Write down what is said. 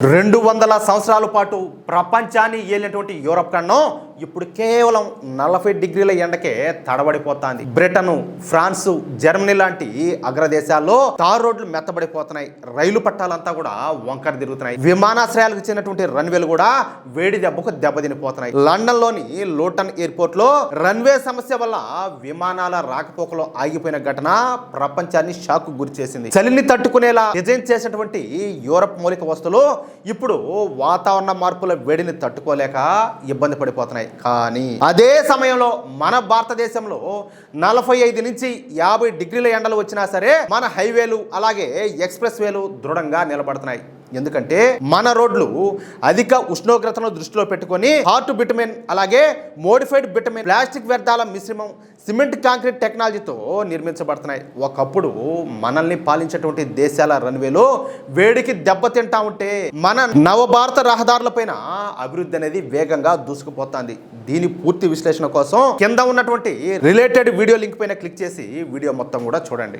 200 సంవత్సరాల పాటు ప్రపంచాన్ని ఏలినటువంటి యూరప్ ఖండం ఇప్పుడు కేవలం 40 డిగ్రీల ఎండకే తడబడిపోతుంది. బ్రిటన్, ఫ్రాన్స్, జర్మనీ లాంటి అగ్రదేశాల్లో తార్ రోడ్లు మెత్తబడిపోతున్నాయి. రైలు పట్టాలంతా కూడా వంకర తిరుగుతున్నాయి. విమానాశ్రయాలకు చెందినటువంటి రన్వేలు కూడా వేడి దెబ్బకు దెబ్బతినిపోతున్నాయి. లండన్ లోని లోటన్ ఎయిర్పోర్ట్ లో రన్వే సమస్య వల్ల విమానాల రాకపోకలు ఆగిపోయిన ఘటన ప్రపంచాన్ని షాక్ గురి చేసింది. చలిని తట్టుకునేలా డిజైన్ చేసినటువంటి యూరప్ మౌలిక వస్తువులు ఇప్పుడు వాతావరణ మార్పుల వేడిని తట్టుకోలేక ఇబ్బంది పడిపోతున్నాయి. కానీ అదే సమయంలో మన భారతదేశంలో 45 నుంచి 50 డిగ్రీల ఎండలు వచ్చినా సరే మన హైవేలు అలాగే ఎక్స్ప్రెస్ వేలు దృఢంగా నిలబడుతున్నాయి. ఎందుకంటే మన రోడ్లు అధిక ఉష్ణోగ్రతను దృష్టిలో పెట్టుకొని హార్ట్ బిటమిన్ అలాగే మోడిఫైడ్ బిటమిన్ ప్లాస్టిక్ వ్యర్థాల మిశ్రమం సిమెంట్ కాంక్రీట్ టెక్నాలజీతో నిర్మించబడుతున్నాయి. ఒకప్పుడు మనల్ని పాలించేటువంటి దేశాల రన్వేలు వేడికి దెబ్బతింటా ఉంటే మన నవభారత రహదారులపైన అభివృద్ధి అనేది వేగంగా దూసుకుపోతుంది. దీని పూర్తి విశ్లేషణ కోసం కింద ఉన్నటువంటి రిలేటెడ్ వీడియో లింక్ పైన క్లిక్ చేసి వీడియో మొత్తం కూడా చూడండి.